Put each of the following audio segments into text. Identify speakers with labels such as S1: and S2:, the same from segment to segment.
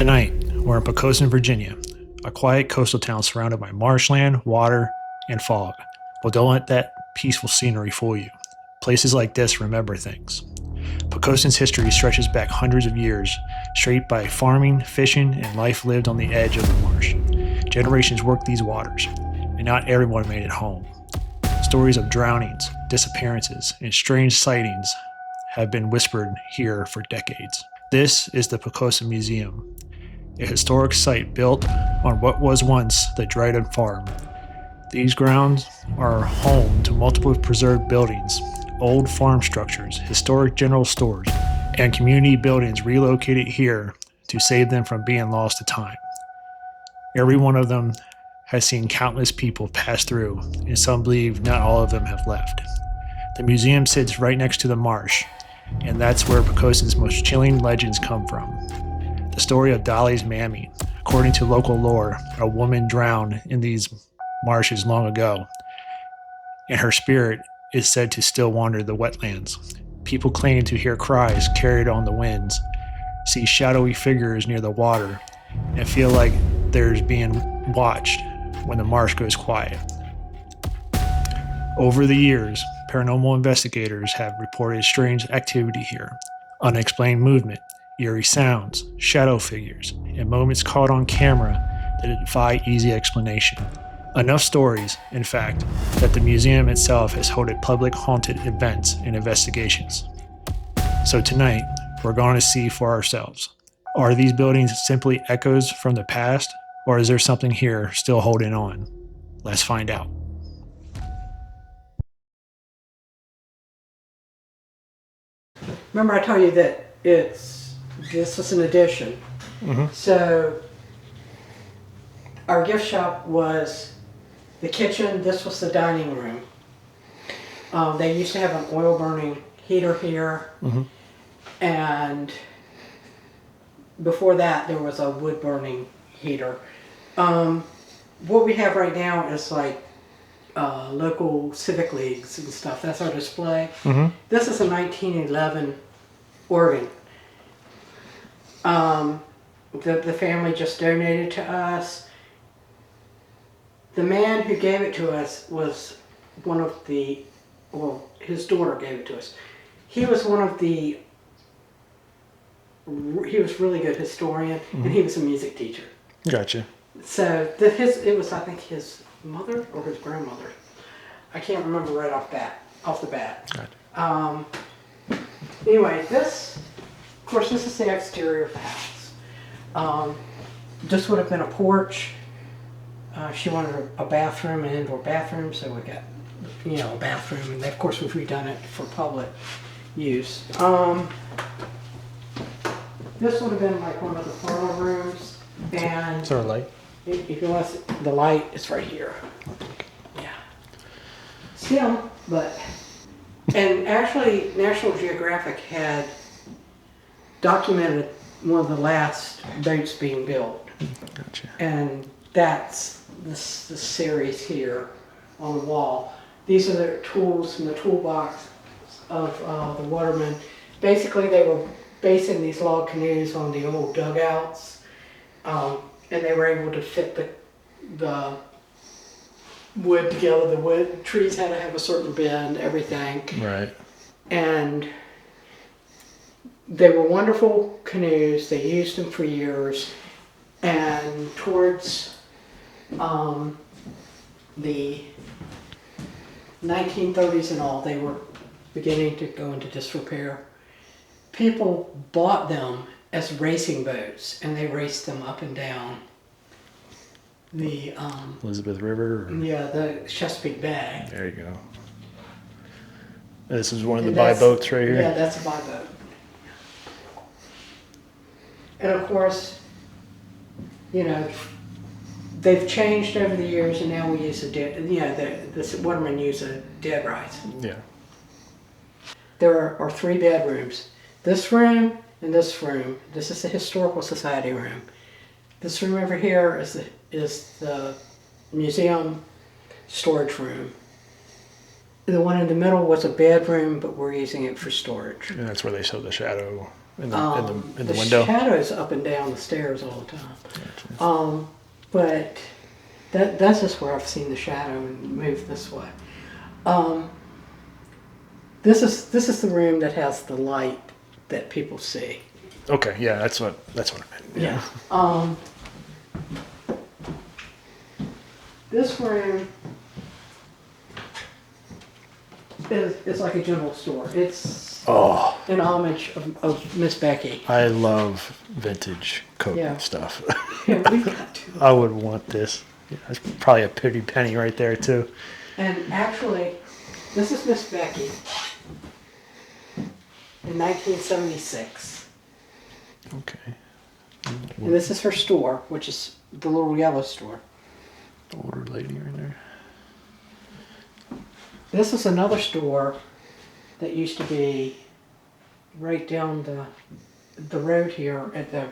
S1: Tonight, we're in Poquoson, Virginia, a quiet coastal town surrounded by marshland, water, and fog. But don't let that peaceful scenery fool you. Places like this remember things. Poquoson's history stretches back hundreds of years, shaped by farming, fishing, and life lived on the edge of the marsh. Generations worked these waters, and not everyone made it home. Stories of drownings, disappearances, and strange sightings have been whispered here for decades. This is the Poquoson Museum, a historic site built on what was once the Dryden Farm. These grounds are home to multiple preserved buildings, old farm structures, historic general stores, and community buildings relocated here to save them from being lost to time. Every one of them has seen countless people pass through, and some believe not all of them have left. The museum sits right next to the marsh, and that's where Poquoson's most chilling legends come from. The story of Dolly's Mammy. According to local lore, a woman drowned in these marshes long ago, and her spirit is said to still wander the wetlands. People claim to hear cries carried on the winds, see shadowy figures near the water, and feel like there's being watched when the marsh goes quiet. Over the years, paranormal investigators have reported strange activity here, unexplained movement, eerie sounds, shadow figures, and moments caught on camera that defy easy explanation. Enough stories, in fact, that the museum itself has hosted public haunted events and investigations. So tonight, we're going to see for ourselves. Are these buildings simply echoes from the past, or is there something here still holding on? Let's find out.
S2: Remember I told you that this was an addition. So our gift shop was the kitchen, this was the dining room. They used to have an oil burning heater here, and before that there was a wood burning heater. What we have right now is like local civic leagues and stuff. That's our display. This is a 1911 organ. The family just donated to us. The man who gave it to us was one of the, well, his daughter gave it to us. He was one of the, he was really good historian, and he was a music teacher.
S1: Gotcha.
S2: So it was, I think, his mother or his grandmother. I can't remember right off the bat.
S1: Gotcha.
S2: Anyway, this, of course, this is the exterior of the house. This would have been a porch. She wanted a bathroom, an indoor bathroom, so we got, a bathroom, and of course we've redone it for public use. This would have been like one of the parlor rooms, and
S1: Is there a light?
S2: if you want to see, the light is right here. Yeah. Still, but, and actually National Geographic had documented one of the last boats being built.
S1: Gotcha.
S2: And that's this series here on the wall. These are the tools in the toolbox of the watermen. Basically, they were basing these log canoes on the old dugouts, and they were able to fit the wood together. The wood trees had to have a certain bend, everything.
S1: Right.
S2: And they were wonderful canoes. They used them for years. And towards the 1930s and all, they were beginning to go into disrepair. People bought them as racing boats, and they raced them up and down the
S1: Elizabeth River? Or...
S2: yeah, the Chesapeake Bay.
S1: There you go. This is one of the buy boats right here?
S2: Yeah, that's a buy boat. And of course, they've changed over the years, and now we use the watermen use a dead rise.
S1: Yeah.
S2: There are 3 bedrooms. This room and this room. This is the Historical Society room. This room over here is the museum storage room. The one in the middle was a bedroom, but we're using it for storage.
S1: And that's where they show the shadow in the
S2: the
S1: window.
S2: shadows up and down the stairs all the time. But that's just where I've seen the shadow and move this way. This is the room that has the light that people see.
S1: Okay, yeah, that's what I meant.
S2: Yeah. This room is like a general store. It's an homage of Miss Becky.
S1: I love vintage Coke stuff.
S2: Yeah, we've got two.
S1: I would want this. Yeah, that's probably a pretty penny right there too.
S2: And actually, this is Miss Becky in 1976.
S1: Okay.
S2: And this is her store, which is the little yellow store.
S1: The older lady right there.
S2: This is another store that used to be right down the road here at the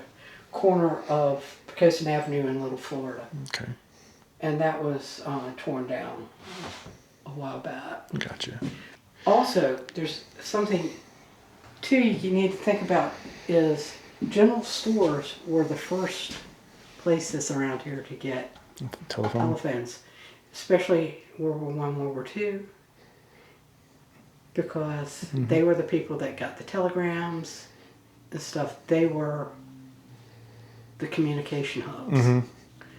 S2: corner of Poquoson Avenue in Little Florida.
S1: Okay.
S2: And that was torn down a while back.
S1: Gotcha.
S2: Also, there's something too you need to think about is general stores were the first places around here to get telephones, especially World War I, World War II, because they were the people that got the telegrams and stuff. They were the communication hubs.
S1: Mm-hmm.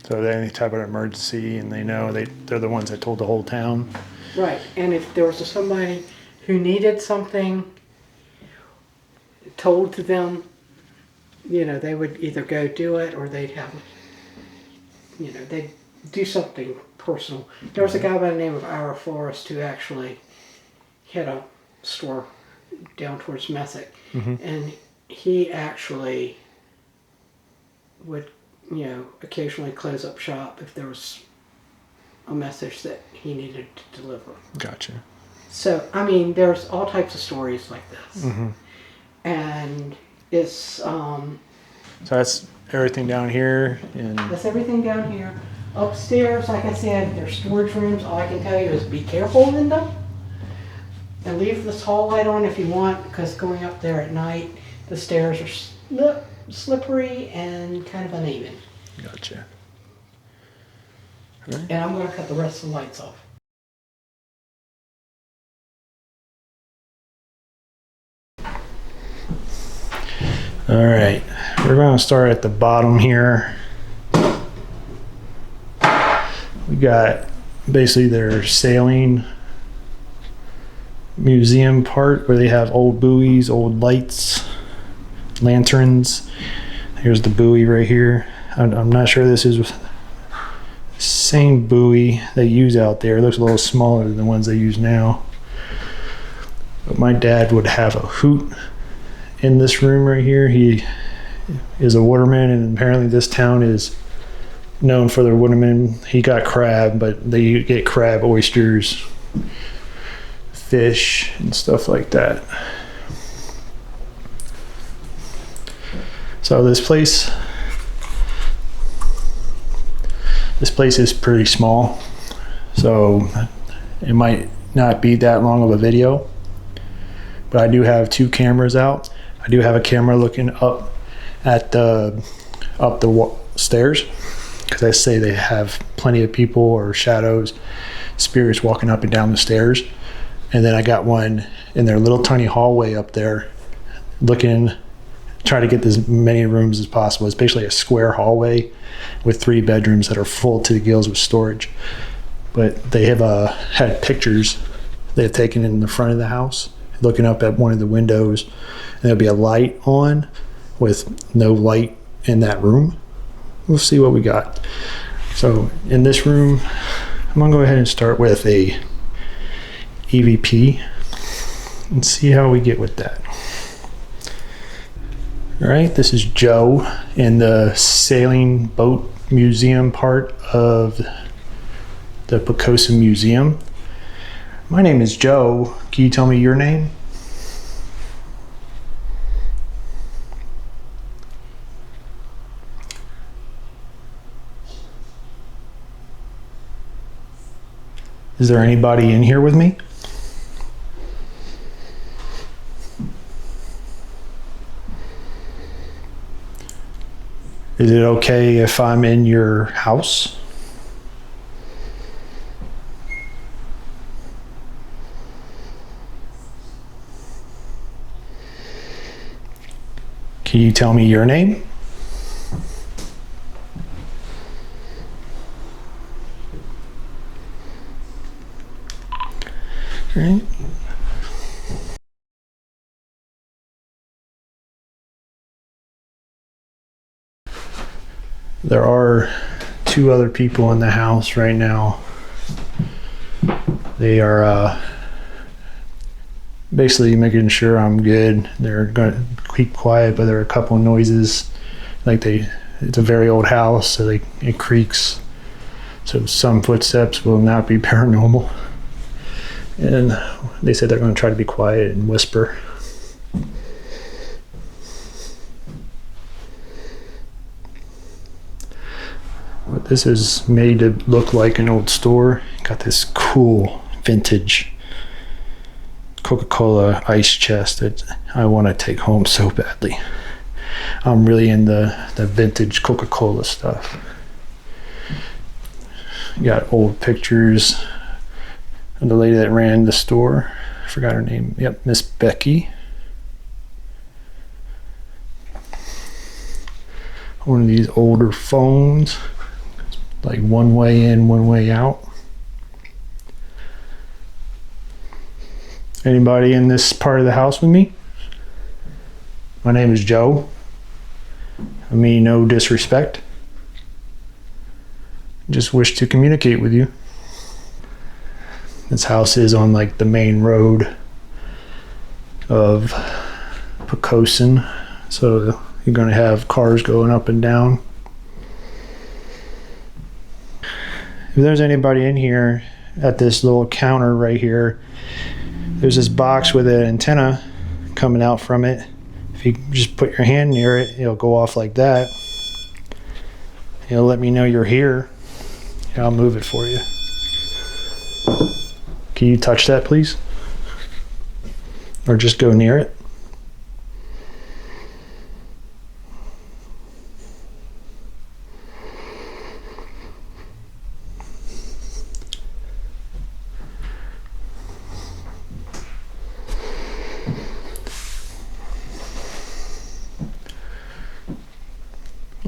S1: So they any type of emergency, and they know they're the ones that told the whole town.
S2: Right, and if there was somebody who needed something told to them, you know, they would either go do it or they'd have, you know, they'd do something personal. There was a guy by the name of Ira Forrest who actually had a store down towards Messick, and he actually would, you know, occasionally close up shop if there was a message that he needed to deliver.
S1: Gotcha.
S2: So, I mean, there's all types of stories like this. And it's... so
S1: that's everything down here?
S2: That's everything down here. Upstairs, like I said, there's storage rooms. All I can tell you is be careful in them. And leave this hall light on if you want, because going up there at night, the stairs are slippery and kind of uneven.
S1: Gotcha.
S2: Right. And I'm going to cut the rest of the lights off.
S1: All right, we're going to start at the bottom here. We got basically their sailing museum part where they have old buoys, old lights, lanterns. Here's the buoy right here. I'm not sure this is the same buoy they use out there. It looks a little smaller than the ones they use now. But my dad would have a hoot in this room right here. He is a waterman, and apparently this town is known for their watermen. He got crab, but they get crab, oysters, fish, and stuff like that. So this place is pretty small, so it might not be that long of a video, but I do have two cameras out. I do have a camera looking up at the stairs, because I say they have plenty of people or shadows, spirits walking up and down the stairs. And then I got one in their little tiny hallway up there, looking, try to get as many rooms as possible. It's basically a square hallway with 3 bedrooms that are full to the gills with storage. But they have had pictures they've taken in the front of the house, looking up at one of the windows, and there'll be a light on with no light in that room. We'll see what we got. So in this room, I'm gonna go ahead and start with a EVP and see how we get with that. All right, this is Joe in the sailing boat museum part of the Poquoson Museum. My name is Joe. Can you tell me your name? Is there anybody in here with me? Is it okay if I'm in your house? Can you tell me your name? All right. There are 2 other people in the house right now. They are basically making sure I'm good. They're going to keep quiet, but there are a couple of noises. It's a very old house, so it creaks. So some footsteps will not be paranormal. And they said they're going to try to be quiet and whisper. But this is made to look like an old store. Got this cool vintage Coca-Cola ice chest that I want to take home so badly. I'm really into the vintage Coca-Cola stuff. Got old pictures of the lady that ran the store. I forgot her name. Yep, Miss Becky. One of these older phones, like one way in, one way out. Anybody in this part of the house with me? My name is Joe. I mean no disrespect. Just wish to communicate with you. This house is on like the main road of Poquoson, so you're going to have cars going up and down. If there's anybody in here at this little counter right here, there's this box with an antenna coming out from it. If you just put your hand near it, it'll go off like that. It'll let me know you're here. I'll move it for you. Can you touch that, please? Or just go near it?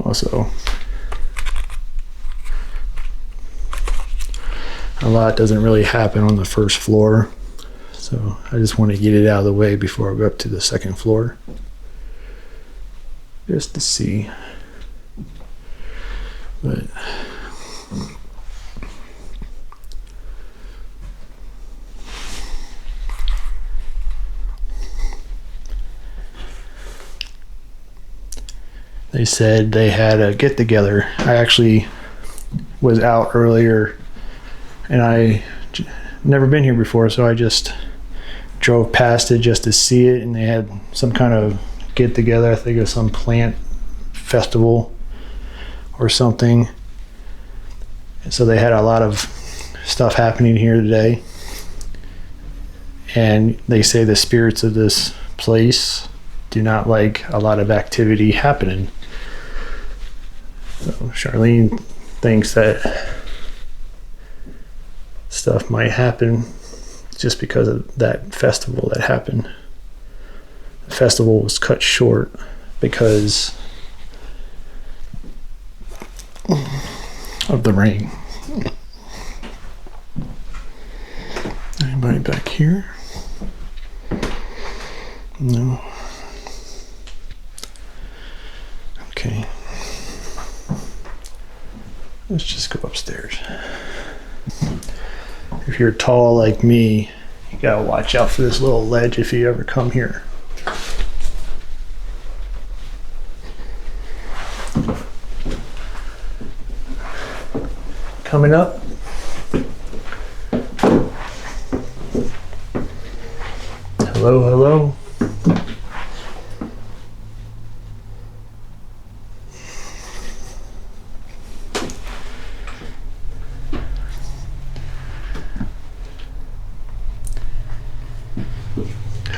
S1: Also, a lot doesn't really happen on the first floor, so I just want to get it out of the way before I go up to the second floor, just to see. But they said they had a get together. I actually was out earlier and I never been here before, so I just drove past it just to see it, and they had some kind of get together. I think it was some plant festival or something. So they had a lot of stuff happening here today, and they say the spirits of this place do not like a lot of activity happening. So Charlene thinks that stuff might happen just because of that festival that happened. The festival was cut short because of the rain. Anybody back here? No. Okay. Let's just go upstairs. If you're tall like me, you gotta watch out for this little ledge if you ever come here. Coming up. Hello, hello.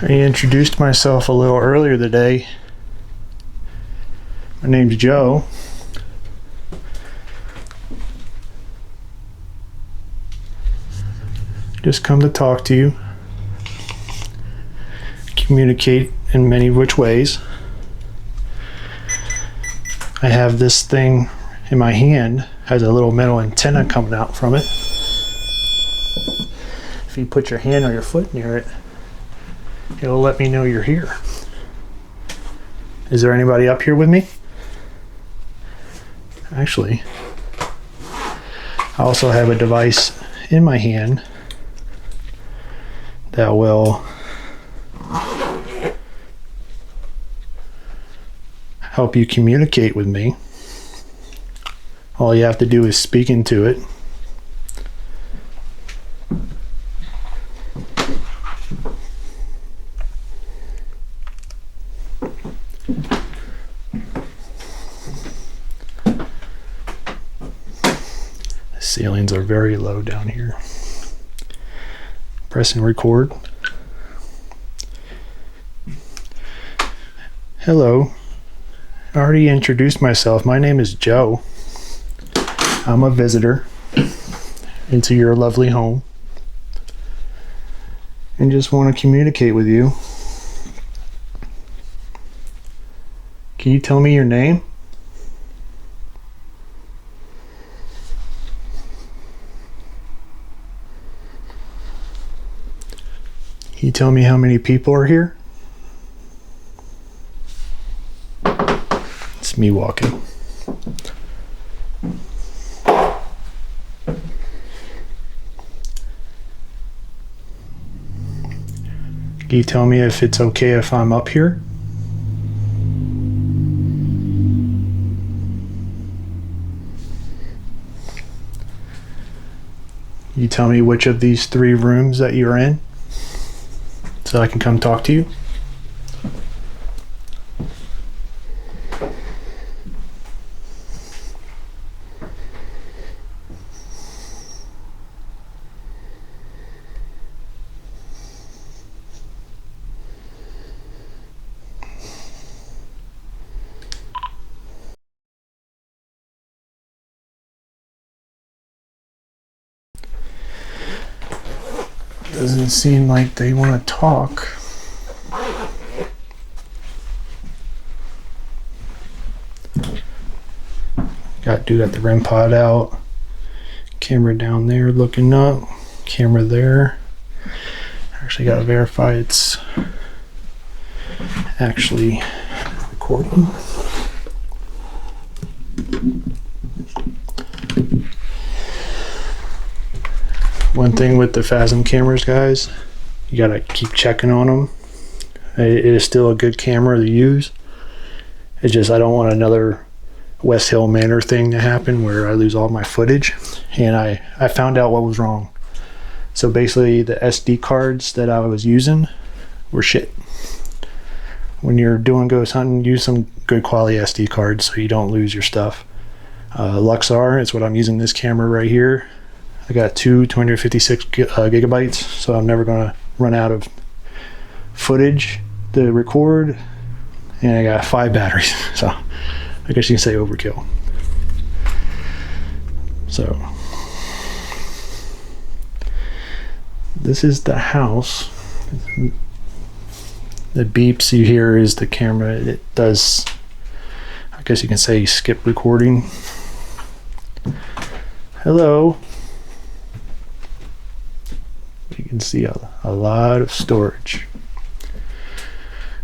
S1: I introduced myself a little earlier today. My name's Joe. just come to talk to you, communicate in many which ways. I have this thing in my hand, has a little metal antenna coming out from it. If you put your hand or your foot near it, it'll let me know you're here. Is there anybody up here with me? Actually, I also have a device in my hand that will help you communicate with me. All you have to do is speak into it. The ceilings are very low down here. Press and record. Hello. I already introduced myself. My name is Joe. I'm a visitor into your lovely home and just want to communicate with you. Can you tell me your name? Can you tell me how many people are here? It's me walking. Can you tell me if it's okay if I'm up here? You tell me which of these 3 rooms that you're in so I can come talk to you? Doesn't seem like they want to talk. Got dude at the REM pod out. Camera down there looking up. Camera there. Actually got to verify it's actually recording. One thing with the Phasm cameras, guys, you gotta keep checking on them. It is still a good camera to use. It's just I don't want another West Hill Manor thing to happen where I lose all my footage. And I found out what was wrong. So basically the SD cards that I was using were shit. When you're doing ghost hunting, use some good quality SD cards so you don't lose your stuff. Luxar is what I'm using this camera right here. I got 256 gigabytes, so I'm never going to run out of footage to record. And I got 5 batteries, so I guess you can say overkill. So this is the house. The beeps you hear is the camera. It does, I guess you can say, skip recording. Hello. You can see a lot of storage.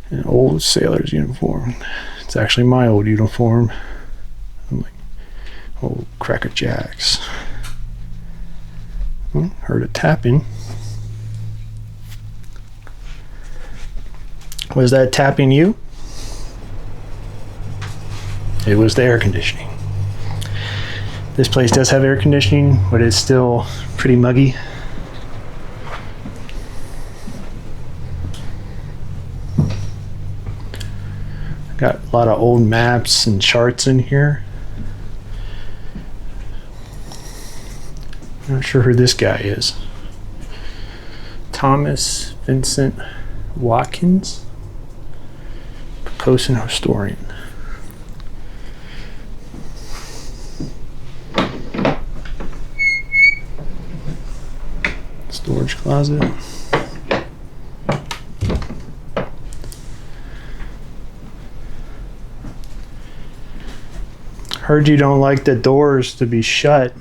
S1: An old sailor's uniform. It's actually my old uniform. I'm like, old Cracker Jacks. Heard a tapping. Was that tapping you? It was the air conditioning. This place does have air conditioning, but it's still pretty muggy. Got a lot of old maps and charts in here. Not sure who this guy is. Thomas Vincent Watkins, Poquoson historian. Storage storage closet. Heard you don't like the doors to be shut.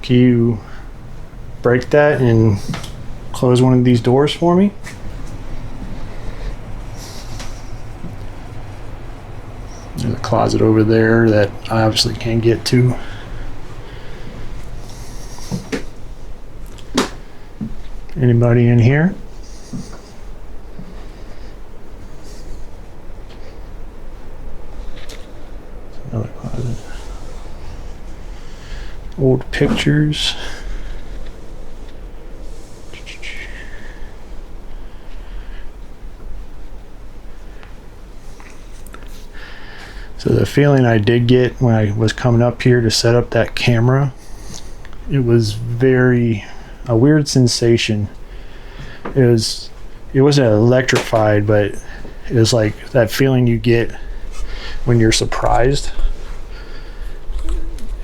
S1: Can you break that and close one of these doors for me? There's a closet over there that I obviously can't get to. Anybody in here? Another closet. Old pictures. So the feeling I did get when I was coming up here to set up that camera, it was a weird sensation. It wasn't electrified, but it was like that feeling you get when you're surprised.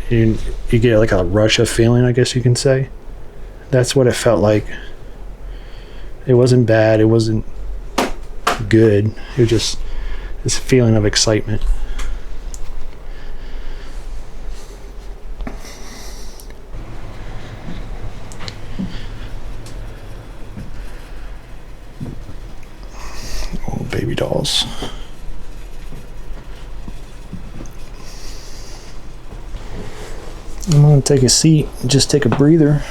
S1: You get like a rush of feeling, I guess you can say. That's what it felt like. It wasn't bad, it wasn't good. It was just this feeling of excitement. Oh, baby dolls. I'm gonna take a seat and just take a breather.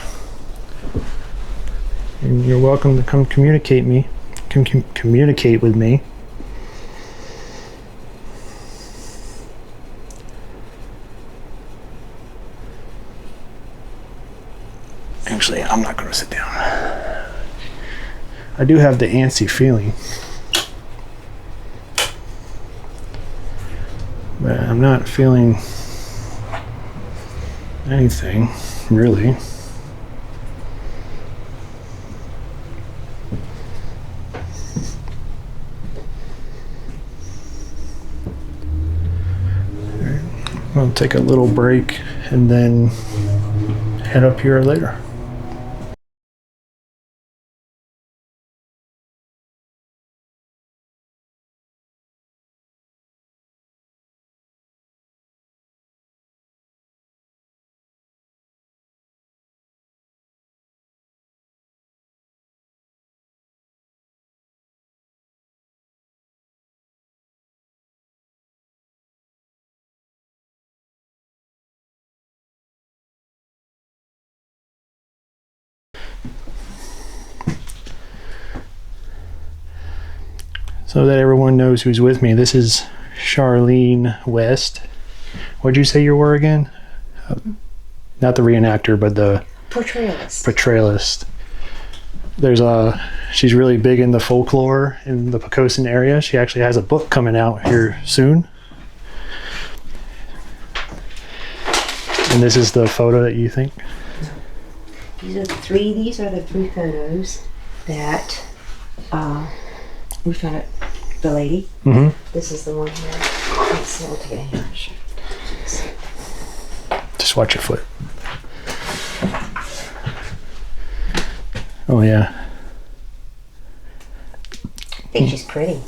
S1: And you're welcome to come communicate with me. Actually, I'm not gonna sit down. I do have the antsy feeling, but I'm not feeling anything really. I'll take a little break and then head up here later. So that everyone knows who's with me, this is Charlene West. What'd you say you were again? Not the reenactor, but the portrayalist. She's really big in the folklore in the Poquoson area. She actually has a book coming out here soon. And this is the photo that you think?
S3: These are the three photos that we found at the lady.
S1: Mm-hmm.
S3: This is the one here. Let's see, we'll take it in here. Sure.
S1: Just watch your foot. Oh yeah.
S3: I think she's pretty.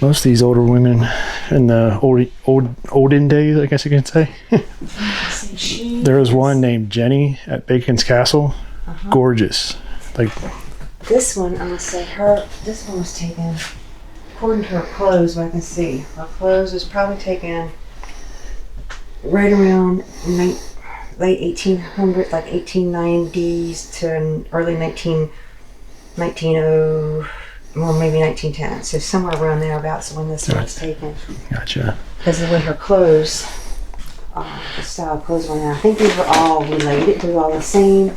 S1: Most of these older women in the olden days, I guess you can say. There was one named Jenny at Bacon's Castle. Gorgeous. Like
S3: this one, I'm gonna say this one was taken, according to her clothes, what I can see. Her clothes was probably taken right around late 1800s, like 1890s to early 1900, well, maybe 1910. So somewhere around thereabouts when this one was taken.
S1: Gotcha.
S3: Because of the way her clothes, the style of clothes went out. I think these were all related. They were all the same.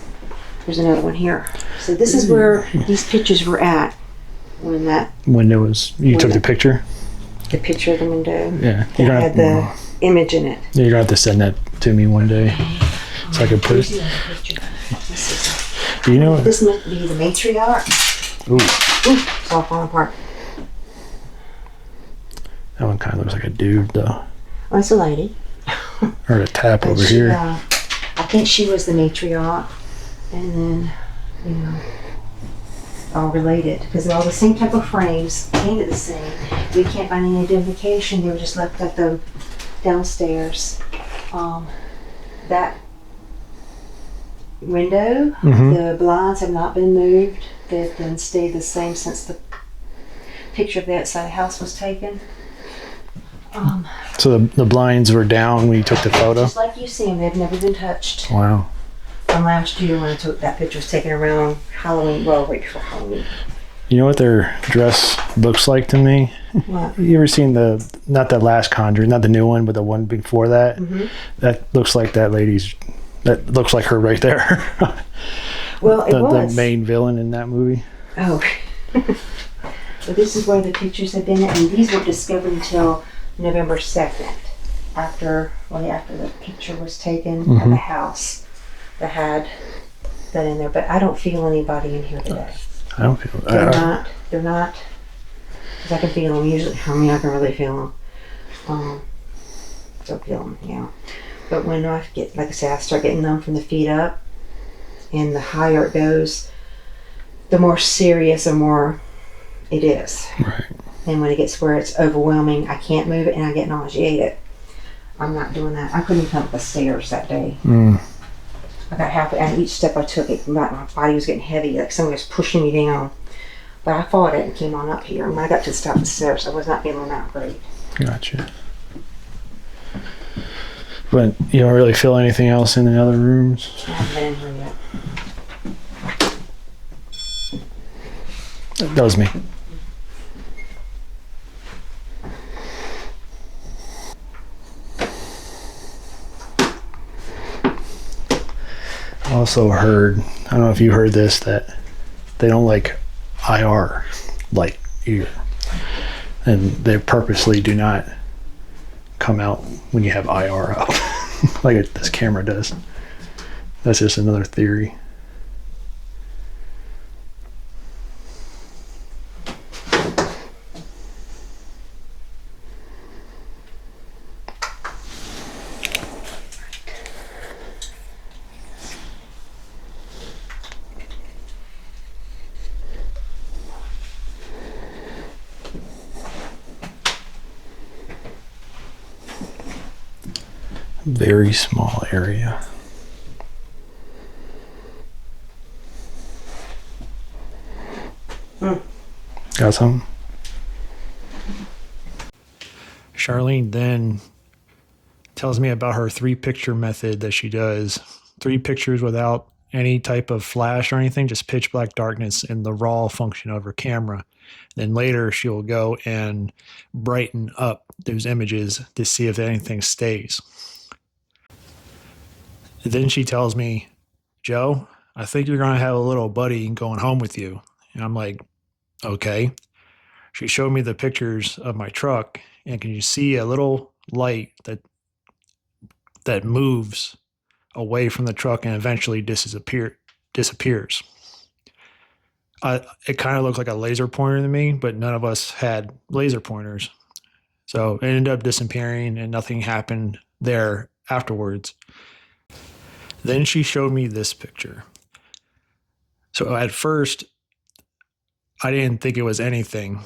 S3: There's another one here. So this is where these pictures were at when that
S1: window was. You took the picture.
S3: The picture of the window.
S1: Yeah.
S3: That had the image in it.
S1: Yeah, you're gonna have to send that to me one day, so I can put it. Do you know?
S3: This might be the matriarch.
S1: Ooh.
S3: It's all falling apart.
S1: That one kind of looks like a dude, though.
S3: Oh, it's a lady.
S1: Heard a tap over here.
S3: I think she was the matriarch. And then, you know, all related because they're all the same type of frames, painted the same. We can't find any identification. They were just left at the downstairs. That window, the blinds have not been moved. They've been stayed the same since the picture of the outside house was taken.
S1: So the blinds were down when you took the photo?
S3: Just like you see them, they've never been touched.
S1: Wow.
S3: From last year when I took that picture, was taken around Halloween, well, right before Halloween.
S1: You know what their dress looks like to me?
S3: What?
S1: You ever seen not that last Conjuring, not the new one, but the one before that? That looks like that looks like her right there.
S3: Well, it was.
S1: The main villain in that movie.
S3: Oh. So this is where the pictures have been, and these were discovered until November 2nd, after the picture was taken of the house that had that in there. But I don't feel anybody in here today.
S1: I don't feel
S3: They're not, because I can feel them usually. I mean, I can really feel them. Don't feel them, yeah. But when I get, like I say, I start getting numb from the feet up, and the higher it goes, the more serious and more it is.
S1: Right.
S3: And when it gets where it's overwhelming, I can't move it and I get nauseated. I'm not doing that. I couldn't come up the stairs that day. I got halfway, and each step I took, my body was getting heavy, like somebody was pushing me down. But I fought it and came on up here. And when I got to the top of the stairs, I was not feeling that great.
S1: Gotcha. But you don't really feel anything else in the other rooms?
S3: I haven't been in here yet.
S1: That was me. Also heard, I don't know if you heard this, that they don't like IR light either, and they purposely do not come out when you have IR up like this camera does. That's just another theory. Very small area. Got something? Charlene then tells me about her 3-picture method that she does. 3 pictures without any type of flash or anything, just pitch black darkness and the raw function of her camera. Then later she'll go and brighten up those images to see if anything stays. Then she tells me, Joe, I think you're going to have a little buddy going home with you. And I'm like, okay. She showed me the pictures of my truck, and can you see a little light that moves away from the truck and eventually disappears? It kind of looked like a laser pointer to me, but none of us had laser pointers. So it ended up disappearing and nothing happened there afterwards. Then she showed me this picture. So at first, I didn't think it was anything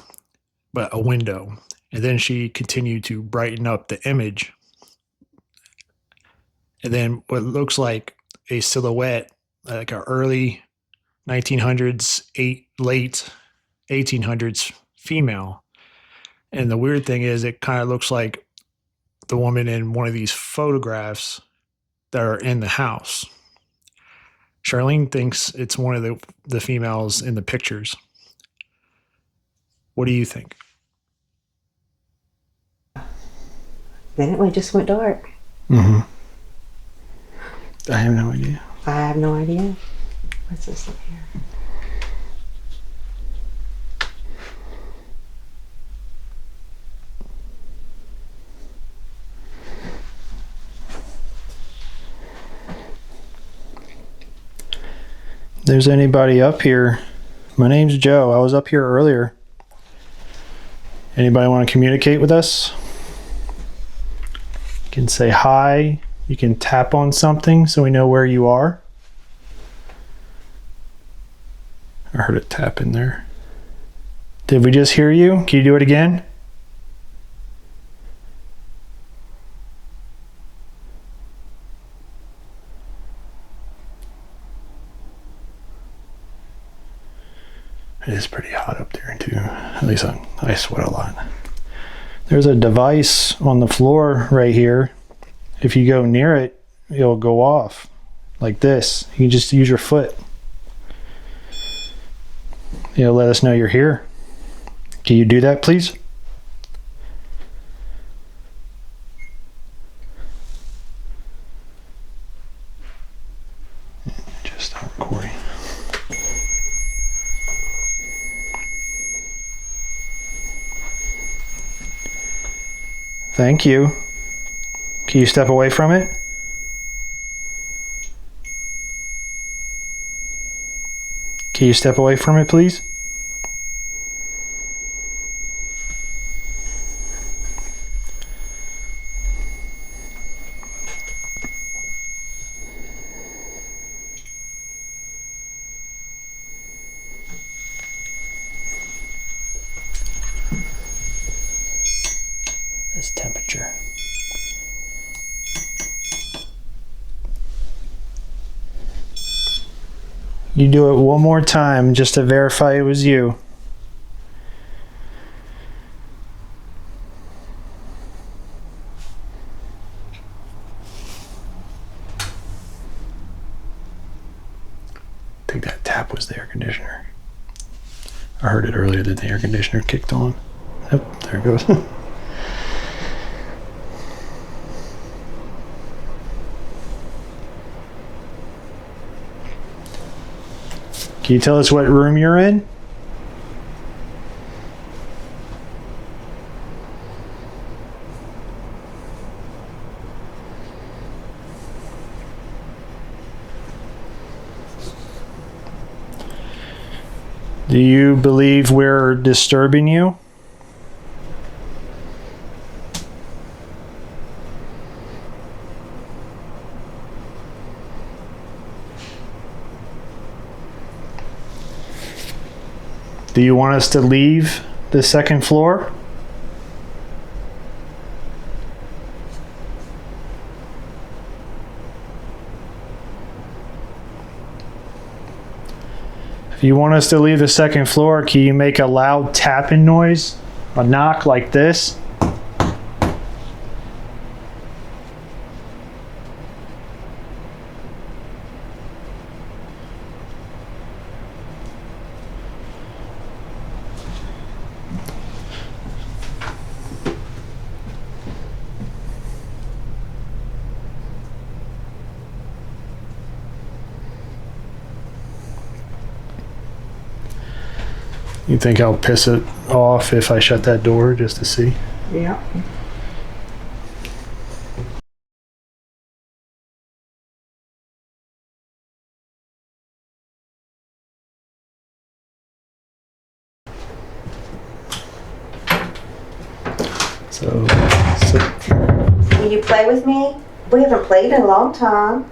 S1: but a window. And then she continued to brighten up the image. And then what looks like a silhouette, like an early 1900s, late 1800s female. And the weird thing is it kind of looks like the woman in one of these photographs that are in the house. Charlene thinks it's one of the females in the pictures. What do you think?
S3: Then it just went dark.
S1: I have no idea.
S3: I have no idea. What's this up here?
S1: There's anybody up here? My name's Joe. I was up here earlier. Anybody want to communicate with us? You can say hi. You can tap on something so we know where you are. I heard it tap in there. Did we just hear you? Can you do it again? It is pretty hot up there too. At least I sweat a lot. There's a device on the floor right here. If you go near it, it'll go off like this. You can just use your foot. It'll let us know you're here. Can you do that, please? Just stop recording. Thank you. Can you step away from it? Can you step away from it, please? This temperature. You do it one more time just to verify it was you. I think that tap was the air conditioner. I heard it earlier that the air conditioner kicked on. Yep, there it goes. Can you tell us what room you're in? Do you believe we're disturbing you? Do you want us to leave the second floor? If you want us to leave the second floor, can you make a loud tapping noise? A knock like this? You think I'll piss it off if I shut that door just to see?
S3: Yeah.
S1: So
S3: Will you play with me? We haven't played in a long time.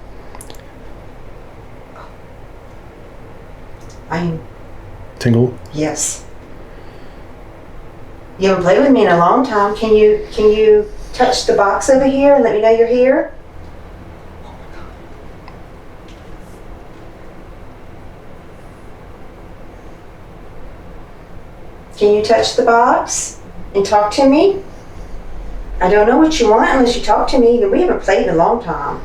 S1: tingle.
S3: Yes. You haven't played with me in a long time. Can you touch the box over here and let me know you're here? Can you touch the box and talk to me? I don't know what you want unless you talk to me. We haven't played in a long time.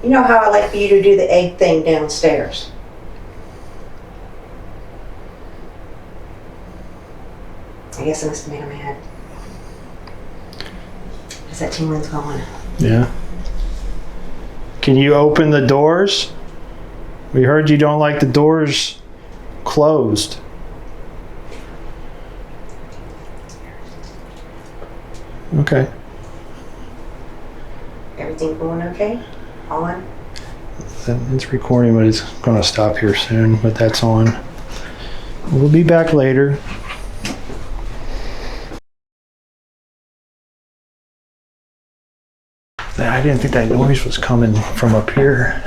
S3: You know how I like for you to do the egg thing downstairs. I guess I must have made him mad. Is that tingling's going?
S1: Yeah. Can you open the doors? We heard you don't like the doors closed. Okay.
S3: Everything going okay? On?
S1: It's recording, but it's going to stop here soon, but that's on. We'll be back later. I didn't think that noise was coming from up here.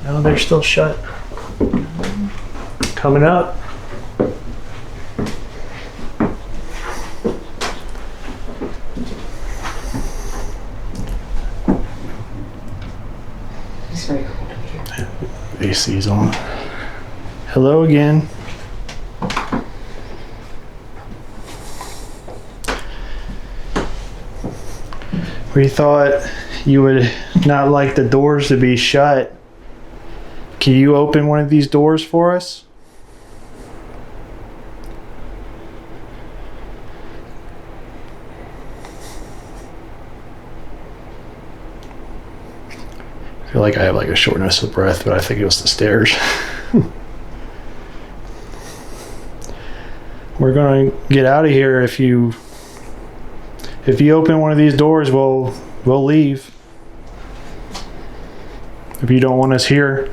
S1: No, they're still shut. Coming up.
S3: It's very cold up here.
S1: AC's on. Hello again. We thought you would not like the doors to be shut. Can you open one of these doors for us? I feel like I have like a shortness of breath, but I think it was the stairs. We're gonna get out of here. If you open one of these doors, we'll leave. If you don't want us here.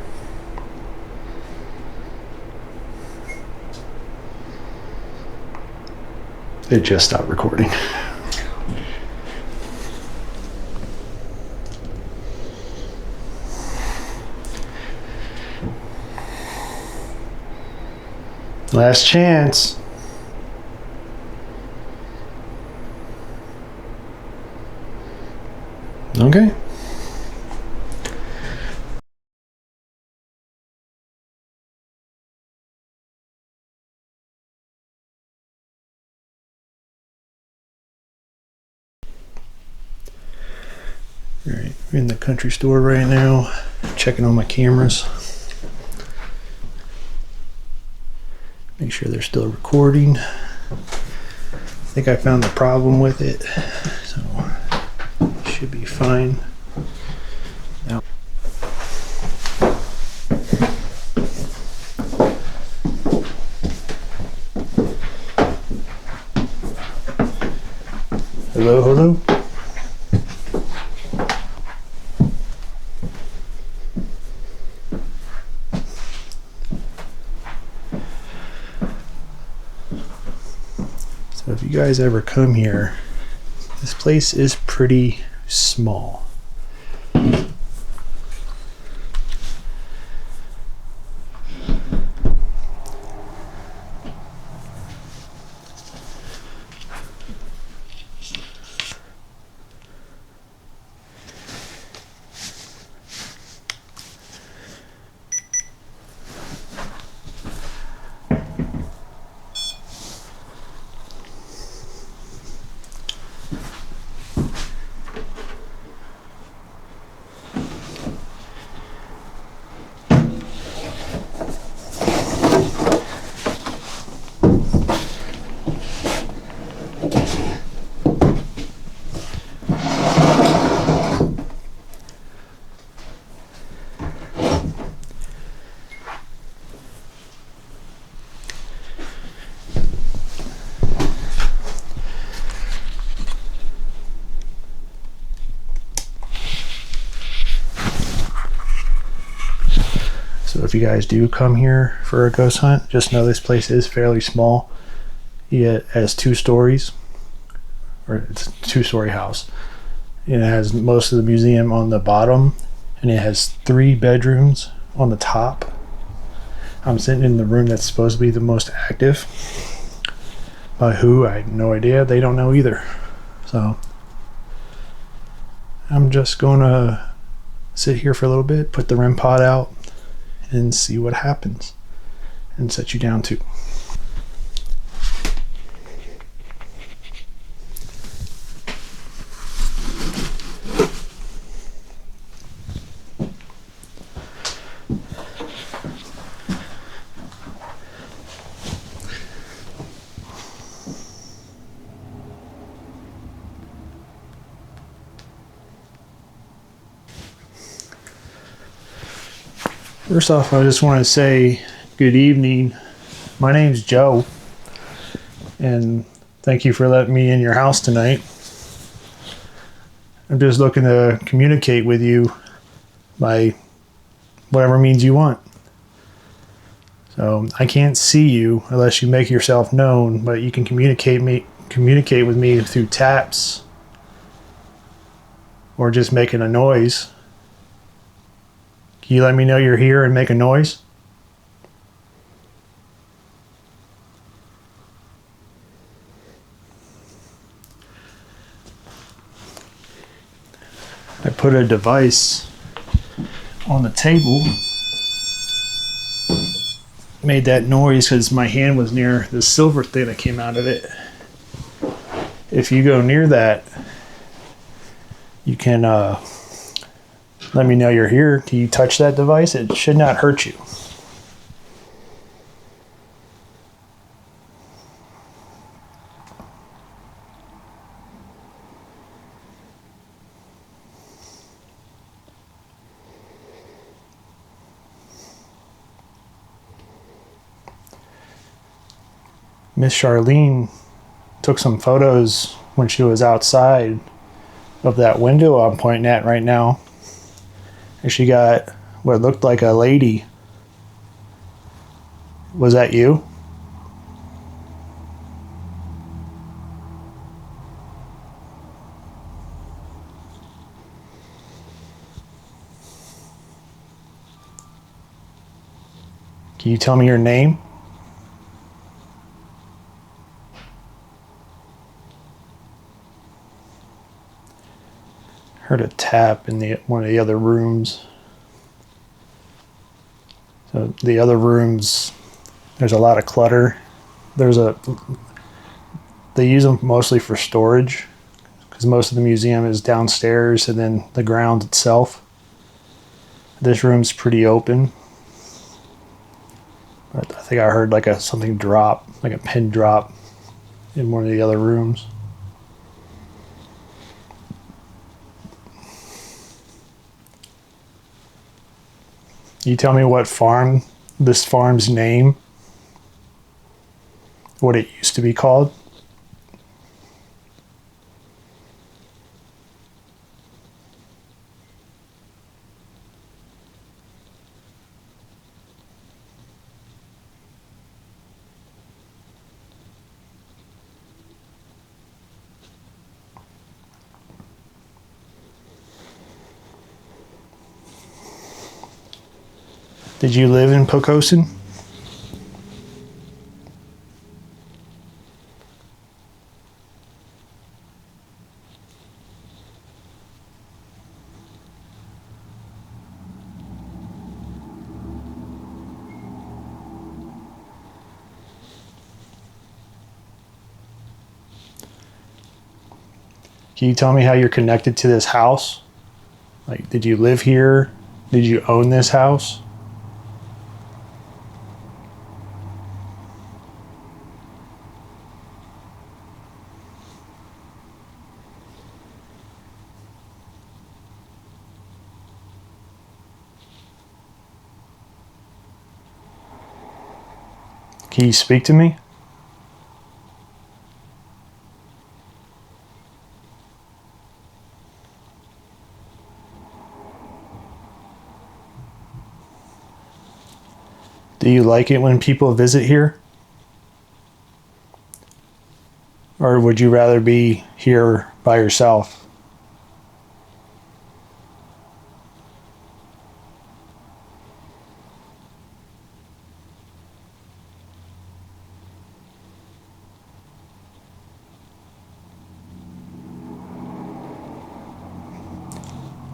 S1: It just stopped recording. Last chance. Okay. All right, we're in the country store right now, checking on my cameras. Make sure they're still recording. I think I found the problem with it, so it should be fine. Now, hello, hello. So if you guys ever come here, this place is pretty small. So if you guys do come here for a ghost hunt, just know this place is fairly small. It has 2 stories, or it's a 2-story house. It has most of the museum on the bottom, and it has 3 bedrooms on the top. I'm sitting in the room that's supposed to be the most active. By who, I have no idea. They don't know either. So I'm just gonna sit here for a little bit, put the REM pod out, and see what happens, and set you down too. First off, I just want to say good evening. My name's Joe, and thank you for letting me in your house tonight. I'm just looking to communicate with you by whatever means you want. So I can't see you unless you make yourself known, but you can communicate with me through taps or just making a noise. Can you let me know you're here and make a noise? put a device on the table. Made that noise because my hand was near the silver thing that came out of it. If you go near that, you can let me know you're here. Can you touch that device? It should not hurt you. Miss Charlene took some photos when she was outside of that window I'm pointing at right now. And she got what looked like a lady. Was that you? Can you tell me your name? Heard a tap in one of the other rooms. So the other rooms, there's a lot of clutter. They use them mostly for storage because most of the museum is downstairs and then the ground itself. This room's pretty open. But I think I heard like something drop, like a pin drop in one of the other rooms. Can you tell me what this farm's name, what it used to be called? Did you live in Poquoson? Can you tell me how you're connected to this house? Like, did you live here? Did you own this house? Can you speak to me? Do you like it when people visit here? Or would you rather be here by yourself?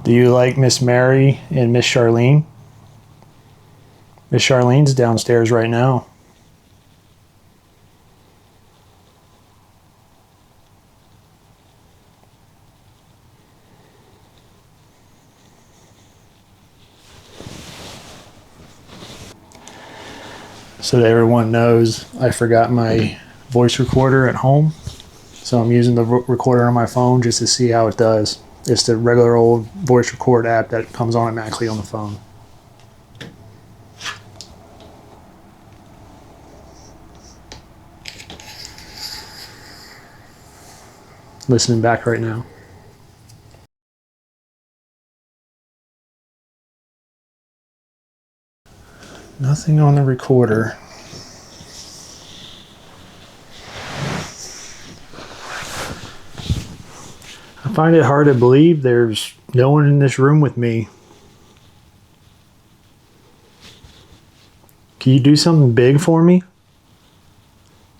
S1: Do you like Miss Mary and Miss Charlene? Miss Charlene's downstairs right now. So that everyone knows, I forgot my voice recorder at home. So I'm using the recorder on my phone just to see how it does. It's the regular old voice record app that comes automatically on the phone. Listening back right now. Nothing on the recorder. I find it hard to believe there's no one in this room with me. Can you do something big for me?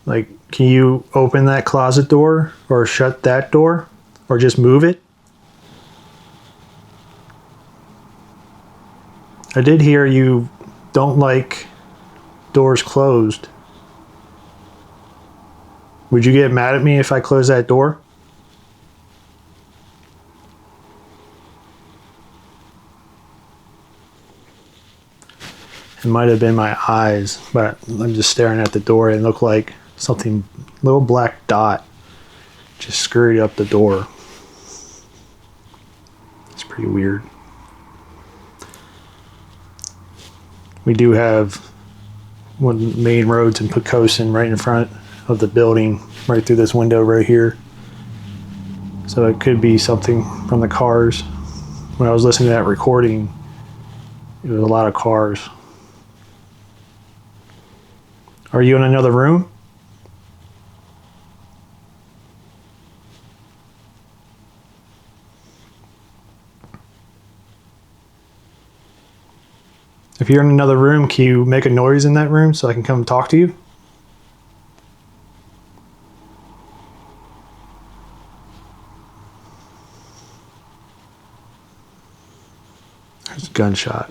S1: Like, can you open that closet door or shut that door or just move it? I did hear you don't like doors closed. Would you get mad at me if I close that door? It might have been my eyes, but I'm just staring at the door and it looked like something, little black dot, just scurried up the door. It's pretty weird. We do have one of the main roads in Poquoson right in front of the building, right through this window right here. So it could be something from the cars. When I was listening to that recording, it was a lot of cars. Are you in another room? If you're in another room, can you make a noise in that room so I can come talk to you? There's a gunshot.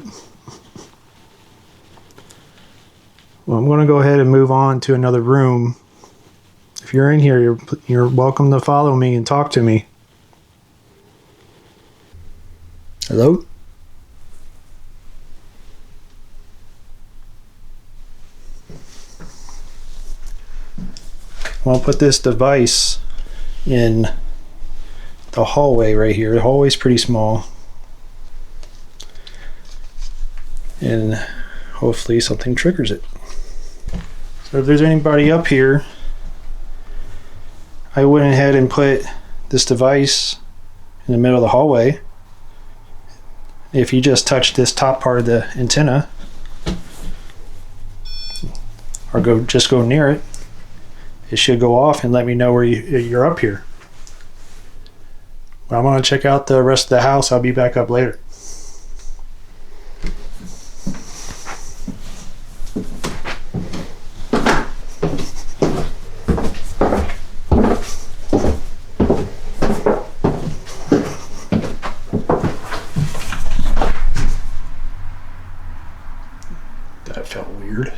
S1: Well, I'm going to go ahead and move on to another room. If you're in here, you're welcome to follow me and talk to me. Hello? I'll put this device in the hallway right here. The hallway's pretty small. And hopefully something triggers it. So if there's anybody up here, I went ahead and put this device in the middle of the hallway. If you just touch this top part of the antenna, or just go near it, it should go off and let me know where you're up here. Well, I'm going to check out the rest of the house. I'll be back up later. That felt weird.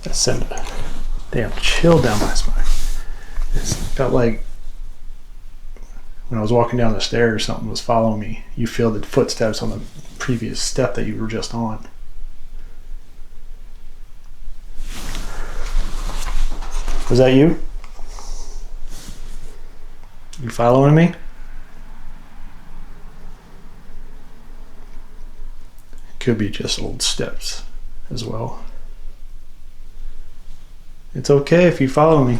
S1: That sent a damn chill down my spine. It felt like when I was walking down the stairs, something was following me. You feel the footsteps on the previous step that you were just on. Was that you? You following me? Could be just old steps as well. It's okay if you follow me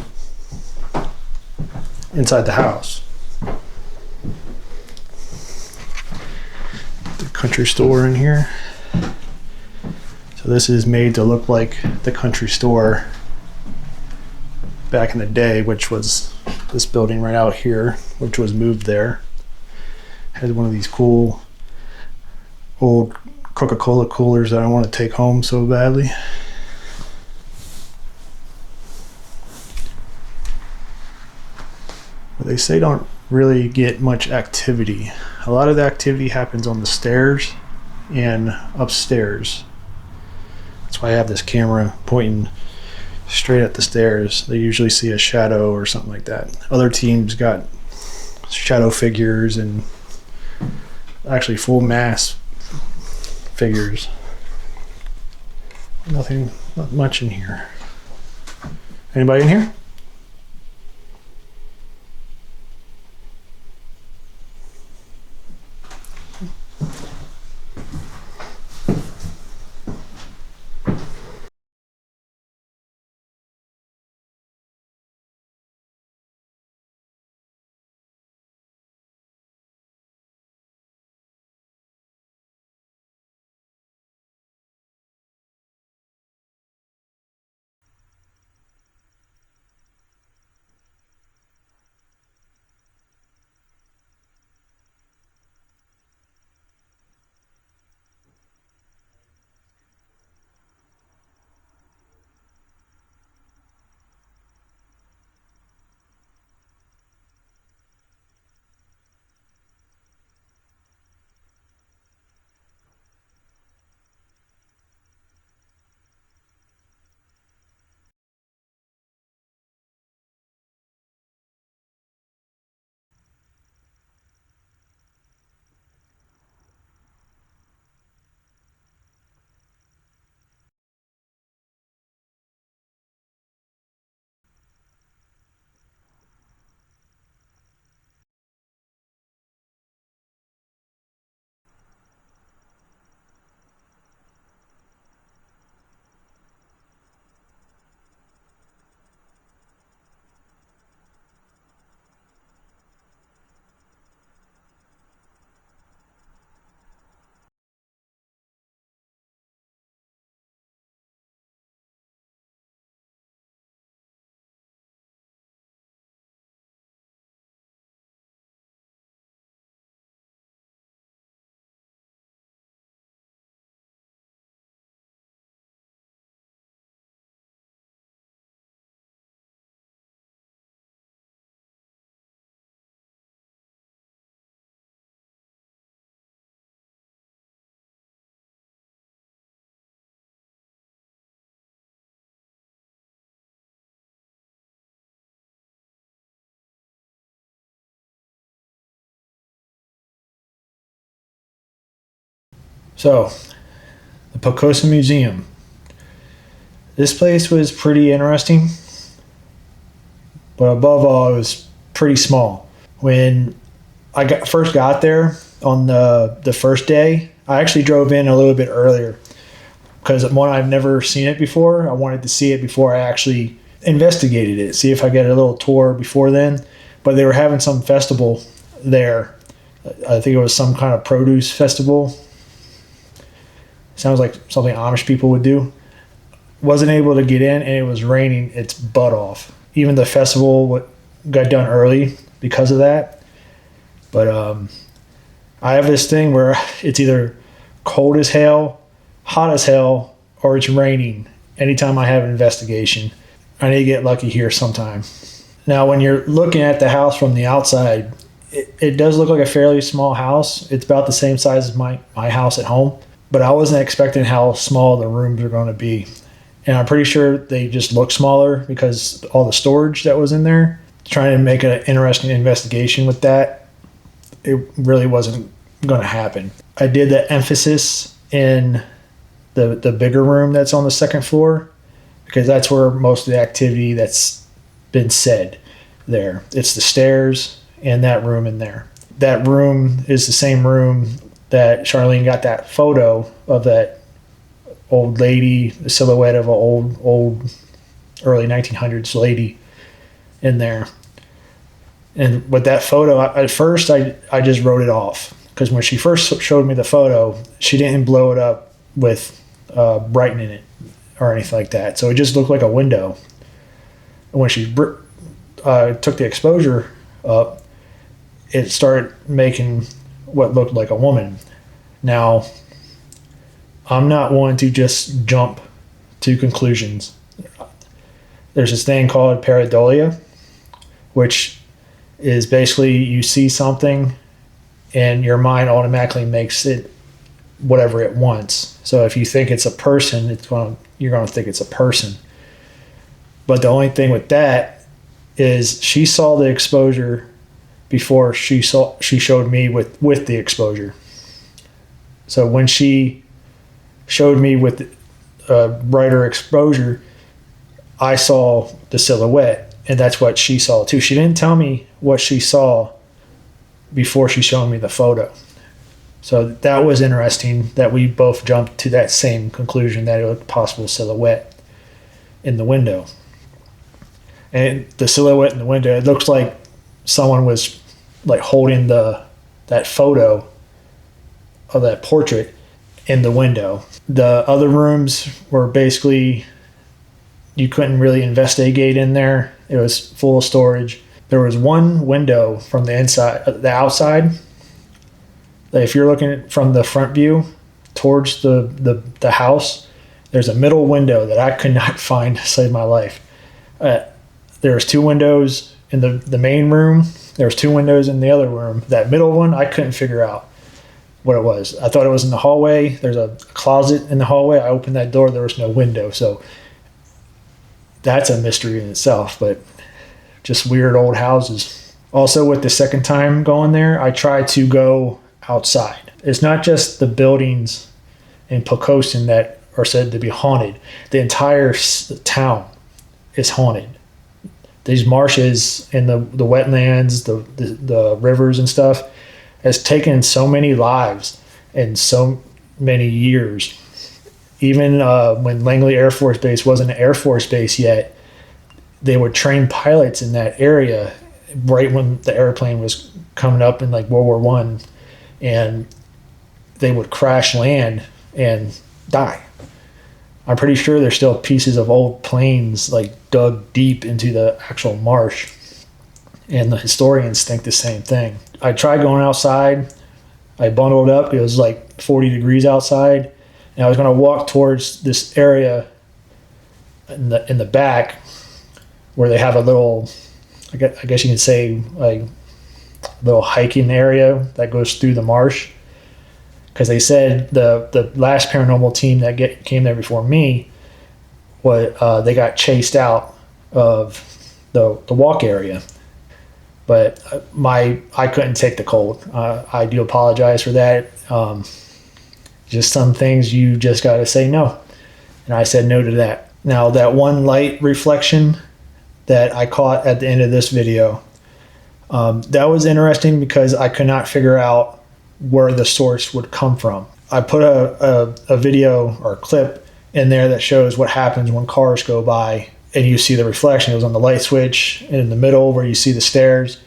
S1: inside the house. The country store in here. So this is made to look like the country store back in the day, which was this building right out here, which was moved there. Had one of these cool old Coca-Cola coolers that I want to take home so badly. But they say don't really get much activity. A lot of the activity happens on the stairs and upstairs. That's why I have this camera pointing straight at the stairs. They usually see a shadow or something like that. Other teams got shadow figures and actually full mass figures. Not much in here. Anybody in here? So, the Poquoson Museum. This place was pretty interesting, but above all, it was pretty small. When I first got there on the first day, I actually drove in a little bit earlier because one, I've never seen it before. I wanted to see it before I actually investigated it, see if I get a little tour before then. But they were having some festival there. I think it was some kind of produce festival. Sounds like something Amish people would do. Wasn't able to get in, and it was raining its butt off. Even the festival got done early because of that. But I have this thing where it's either cold as hell, hot as hell, or it's raining anytime I have an investigation. I need to get lucky here sometime. Now, when you're looking at the house from the outside, it does look like a fairly small house. It's about the same size as my house at home. But I wasn't expecting how small the rooms are going to be. And I'm pretty sure they just look smaller because all the storage that was in there. Trying to make an interesting investigation with that, it really wasn't going to happen. I did the emphasis in the bigger room that's on the second floor because that's where most of the activity that's been said there. It's the stairs and that room in there. That room is the same room that Charlene got that photo of that old lady, the silhouette of an old early 1900s lady in there. And with that photo, at first I just wrote it off because when she first showed me the photo, she didn't blow it up with brightening it or anything like that. So it just looked like a window. And when she took the exposure up, it started making what looked like a woman. Now, I'm not one to just jump to conclusions. There's this thing called pareidolia, which is basically you see something and your mind automatically makes it whatever it wants. So if you think it's a person, you're going to think it's a person. But the only thing with that is she saw the exposure before she showed me with the exposure. So when she showed me with brighter exposure, I saw the silhouette, and that's what she saw too. She didn't tell me what she saw before she showed me the photo. So that was interesting that we both jumped to that same conclusion that it was a possible silhouette in the window. And the silhouette in the window, it looks like someone was like holding that photo of that portrait in the window. The other rooms were basically, you couldn't really investigate in there. It was full of storage. There was one window from the outside. If you're looking from the front view towards the house, there's a middle window that I could not find to save my life. There's two windows in the main room. There's two windows in the other room. That middle one, I couldn't figure out what it was. I thought it was in the hallway. There's a closet in the hallway. I opened that door. There was no window. So that's a mystery in itself, but just weird old houses. Also, with the second time going there, I tried to go outside. It's not just the buildings in Poquoson that are said to be haunted. The entire town is haunted. These marshes and the wetlands, the rivers and stuff has taken so many lives in so many years. Even when Langley Air Force Base wasn't an Air Force Base yet, they would train pilots in that area right when the airplane was coming up in like World War One, and they would crash land and die. I'm pretty sure there's still pieces of old planes like dug deep into the actual marsh, and the historians think the same thing. I tried going outside. I bundled up. It was like 40 degrees outside, and I was going to walk towards this area in the back where they have a little, I guess you can say, like a little hiking area that goes through the marsh. Because they said the last paranormal team that came there before me, they got chased out of the walk area. But I couldn't take the cold. I do apologize for that. Just some things you just got to say no. And I said no to that. Now, that one light reflection that I caught at the end of this video, that was interesting because I could not figure out where the source would come from. I put a video or a clip in there that shows what happens when cars go by and you see the reflection. It was on the light switch in the middle where you see the stairs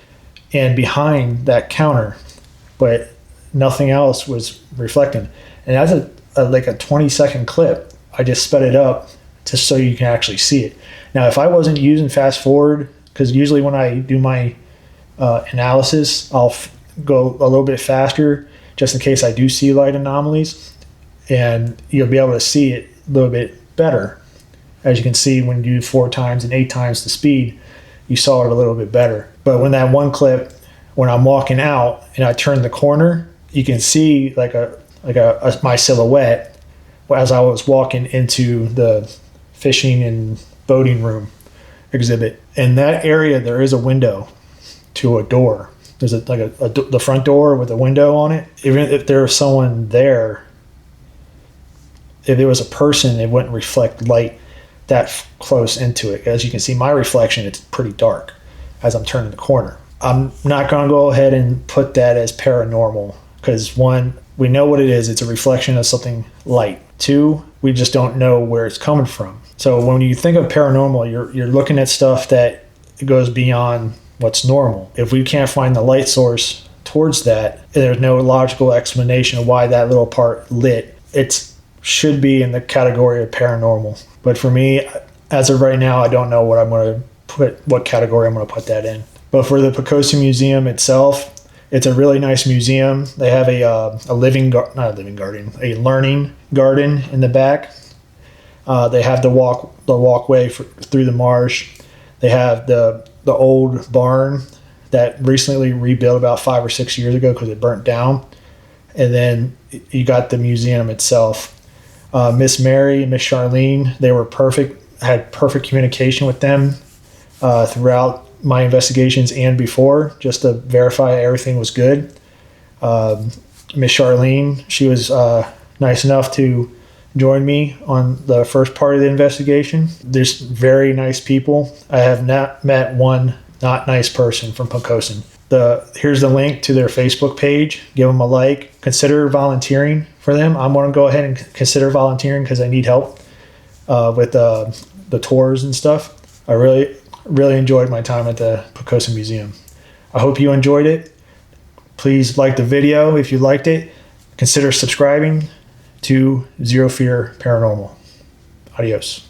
S1: and behind that counter, but nothing else was reflecting. And that's like a 20-second clip. I just sped it up just so you can actually see it. Now, if I wasn't using fast forward, because usually when I do my analysis, I'll go a little bit faster just in case I do see light anomalies, and you'll be able to see it a little bit better. As you can see, when you do 4 times and 8 times the speed, you saw it a little bit better. But when that one clip, when I'm walking out and I turn the corner, you can see like my silhouette as I was walking into the fishing and boating room exhibit. In that area, there is a window to a door. There's the front door with a window on it. Even if there was someone there, if there was a person, it wouldn't reflect light that close into it. As you can see, my reflection, it's pretty dark as I'm turning the corner. I'm not going to go ahead and put that as paranormal because, one, we know what it is. It's a reflection of something light. 2, we just don't know where it's coming from. So when you think of paranormal, you're looking at stuff that goes beyond what's normal. If we can't find the light source towards that, there's no logical explanation of why that little part lit. It should be in the category of paranormal. But for me, as of right now, I don't know what category I'm going to put that in. But for the Poquoson Museum itself, it's a really nice museum. They have a learning garden in the back. They have the walkway through the marsh. They have the old barn that recently rebuilt about 5 or 6 years ago because it burnt down. And then you got the museum itself. Miss Mary and Miss Charlene, they were perfect. I had perfect communication with them throughout my investigations and before, just to verify everything was good. Miss Charlene, she was nice enough to join me on the first part of the investigation. There's very nice people. I have not met one not nice person from Poquoson. Here's the link to their Facebook page. Give them a like. Consider volunteering for them. I'm going to go ahead and consider volunteering because I need help with the tours and stuff. I really enjoyed my time at the Poquoson Museum. I hope you enjoyed it. Please like the video if you liked it. Consider subscribing to Zero Fear Paranormal. Adios.